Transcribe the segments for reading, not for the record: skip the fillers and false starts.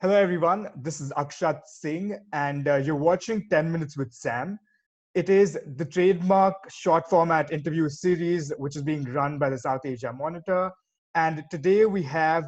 Hello, everyone. This is Akshat Singh, and you're watching 10 Minutes with Sam. It is the trademark short format interview series, which is being run by the South Asia Monitor. And today we have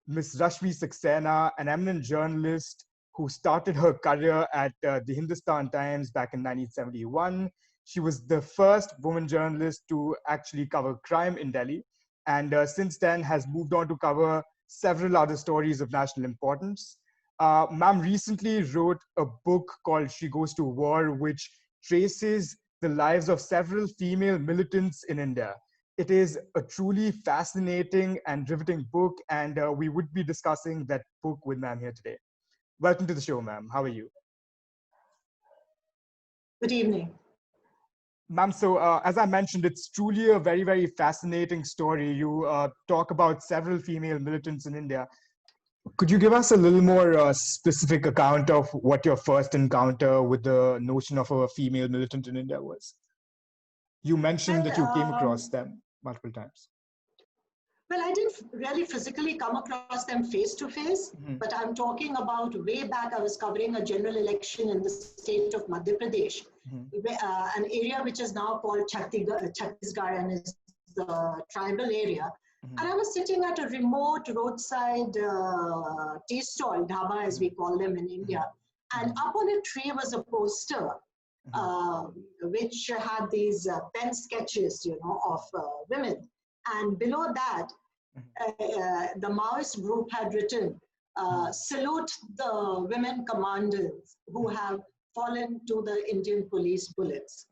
Ms. Rashmi Saksena, an eminent journalist who started her career at the Hindustan Times back in 1971. She was the first woman journalist to actually cover crime in Delhi, and since then has moved on to cover several other stories of national importance. Ma'am recently wrote a book called She Goes to War, which traces the lives of several female militants in India. It is a truly fascinating and riveting book, and we would be discussing that book with ma'am here today. Welcome to the show, ma'am. How are you? Good evening. Ma'am, so as I mentioned, it's truly a very, very fascinating story. You talk about several female militants in India. Could you give us a little more specific account of what your first encounter with the notion of a female militant in India was? You mentioned that you came across them multiple times. Well, I didn't really physically come across them face to face, but I'm talking about way back. I was covering a general election in the state of Madhya Pradesh, an area which is now called Chhattisgarh and is the tribal area. And I was sitting at a remote roadside tea stall, dhaba as we call them in India. And up on a tree was a poster which had these pen sketches, of women. And below that, the Maoist group had written, salute the women commanders who have fallen to the Indian police bullets.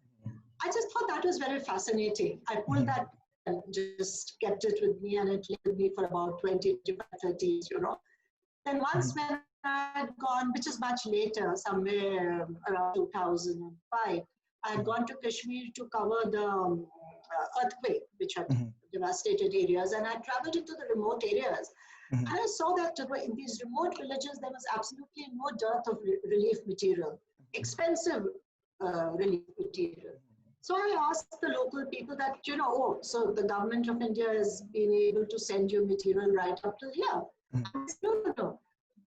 I just thought that was very fascinating. I pulled that and just kept it with me, and it lived with me for about 20 to 30 years, Then once when I had gone, which is much later, somewhere around 2005, I had gone to Kashmir to cover the earthquake, which had devastated areas, and I traveled into the remote areas. And I saw that in these remote villages, there was absolutely no dearth of relief material, expensive relief material. So I asked the local people that, so the government of India has been able to send you material right up to here. I said, no.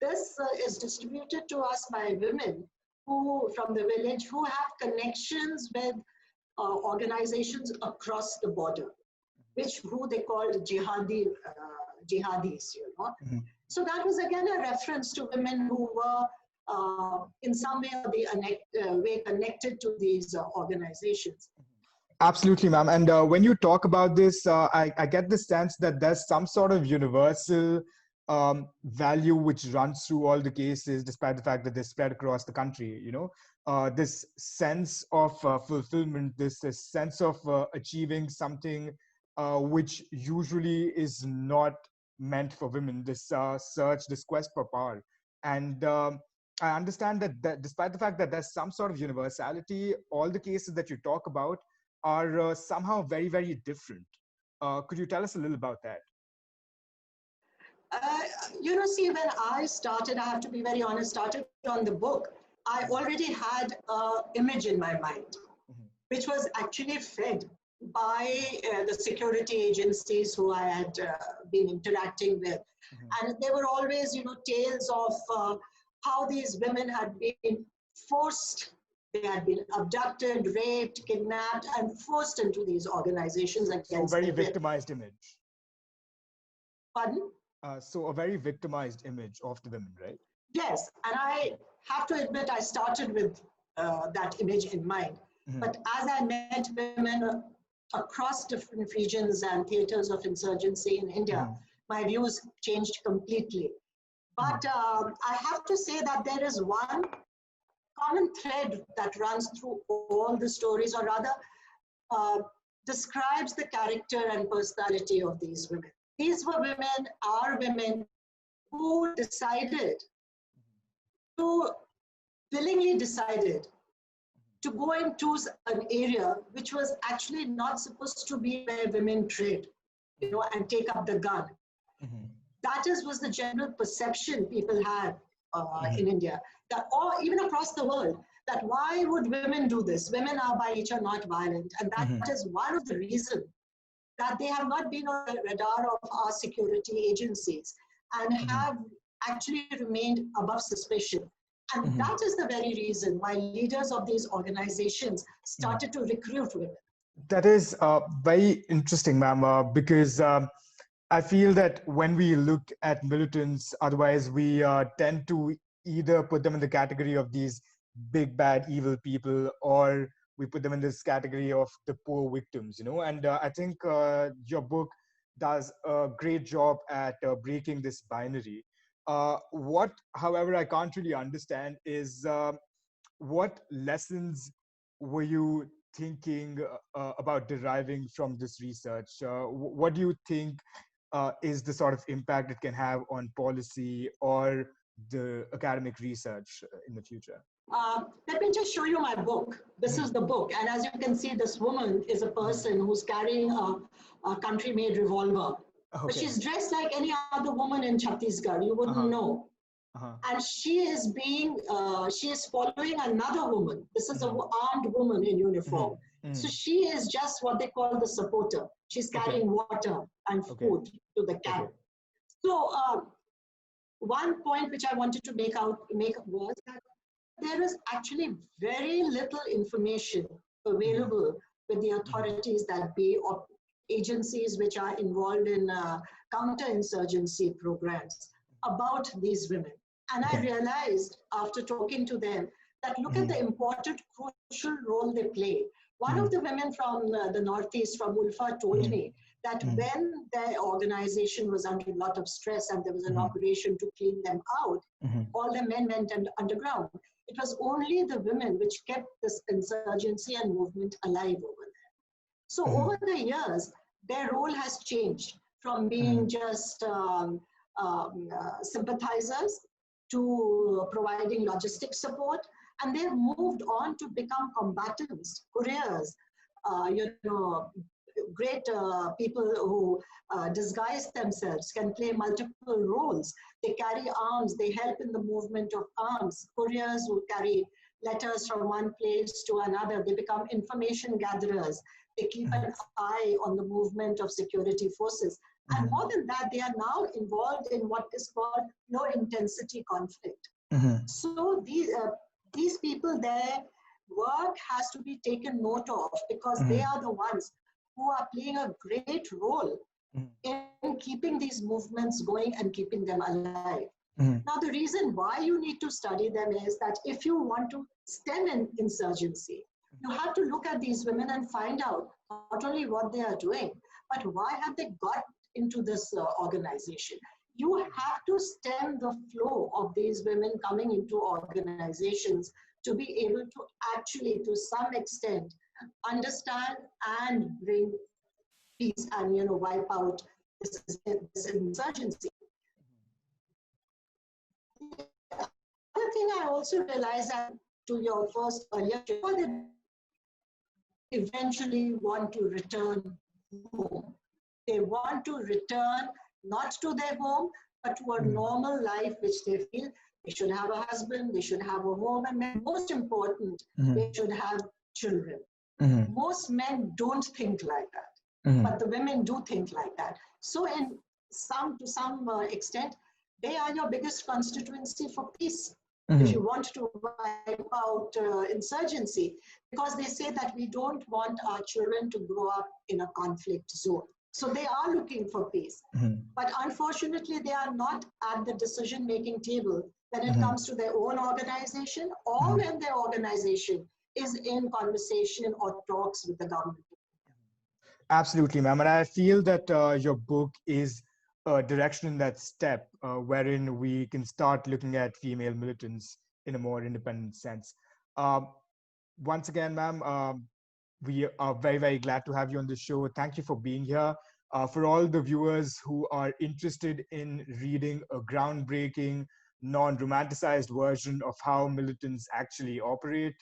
This is distributed to us by women from the village who have connections with organizations across the border, who they called jihadis, So that was again a reference to women who were in some way or the way connected to these organizations. Absolutely, ma'am. And when you talk about this, I get the sense that there's some sort of universal value which runs through all the cases, despite the fact that they're spread across the country. This sense of fulfillment, this sense of achieving something which usually is not meant for women, this search, this quest for power. And I understand that despite the fact that there's some sort of universality, all the cases that you talk about are somehow very, very different. Could you tell us a little about that? See, when I started, I have to be very honest, started on the book, I already had an image in my mind, which was actually fed by the security agencies who I had been interacting with. And they were always, tales of how these women had been forced, they had been abducted, raped, kidnapped, and forced into these organizations against So very victimized image. Pardon? So a very victimized image of the women, right? Yes, and I have to admit I started with that image in mind. But as I met women across different regions and theaters of insurgency in India, my views changed completely. But I have to say that there is one common thread that runs through all the stories, or rather describes the character and personality of these women. These were women, are women, who willingly decided to go into an area which was actually not supposed to be where women trade, and take up the gun. That was the general perception people had in India, or even across the world, that why would women do this? Women are by nature not violent. And that is one of the reasons that they have not been on the radar of our security agencies and have actually remained above suspicion. And that is the very reason why leaders of these organizations started to recruit women. That is very interesting, ma'am, because I feel that when we look at militants, otherwise we tend to either put them in the category of these big, bad, evil people, or we put them in this category of the poor victims, you know. And I think your book does a great job at breaking this binary. What, however, I can't really understand is what lessons were you thinking about deriving from this research? What do you think is the sort of impact it can have on policy or the academic research in the future? Let me just show you my book. This is the book. And as you can see, this woman is a person who's carrying a country-made revolver. Okay. But she's dressed like any other woman in Chhattisgarh. You wouldn't know. And she is following another woman. This is an armed woman in uniform. So she is just what they call the supporter. She's carrying water and food to the camp. So one point which I wanted to make was that there is actually very little information available with the authorities that be, or agencies which are involved in counterinsurgency programs about these women. And I realized after talking to them that look at the important, crucial role they play. One of the women from the Northeast, from Ulfa, told me that when their organization was under a lot of stress and there was an operation to clean them out, all the men went underground. It was only the women which kept this insurgency and movement alive over there. So over the years, their role has changed from being just sympathizers to providing logistic support, and they've moved on to become combatants, couriers, great people who disguise themselves, can play multiple roles. They carry arms, they help in the movement of arms. Couriers who carry letters from one place to another, they become information gatherers. They keep an eye on the movement of security forces. And more than that, they are now involved in what is called low-intensity conflict. So these people, their work has to be taken note of because they are the ones who are playing a great role in keeping these movements going and keeping them alive. Now, the reason why you need to study them is that if you want to stem an insurgency, you have to look at these women and find out not only what they are doing, but why have they got into this organization. You have to stem the flow of these women coming into organizations to be able to actually, to some extent, understand and bring peace and, wipe out this insurgency. The other thing I also realized that to your first earlier, they eventually want to return home. They want to return not to their home, but to a normal life which they feel they should have a husband, they should have a home, and most important, they should have children. Most men don't think like that, but the women do think like that. So to some extent, they are your biggest constituency for peace. If you want to wipe out insurgency, because they say that we don't want our children to grow up in a conflict zone. So they are looking for peace. But unfortunately, they are not at the decision-making table when it comes to their own organization or when their organization is in conversation or talks with the government. Absolutely, ma'am. And I feel that your book is a direction in that step wherein we can start looking at female militants in a more independent sense. Once again, ma'am, we are very, very glad to have you on the show. Thank you for being here. For all the viewers who are interested in reading a groundbreaking, non-romanticized version of how militants actually operate,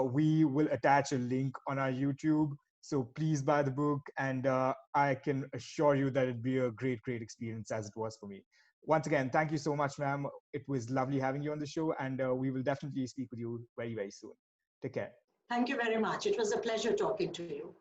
we will attach a link on our YouTube. So please buy the book, and I can assure you that it'd be a great, great experience as it was for me. Once again, thank you so much, ma'am. It was lovely having you on the show, and we will definitely speak with you very, very soon. Take care. Thank you very much. It was a pleasure talking to you.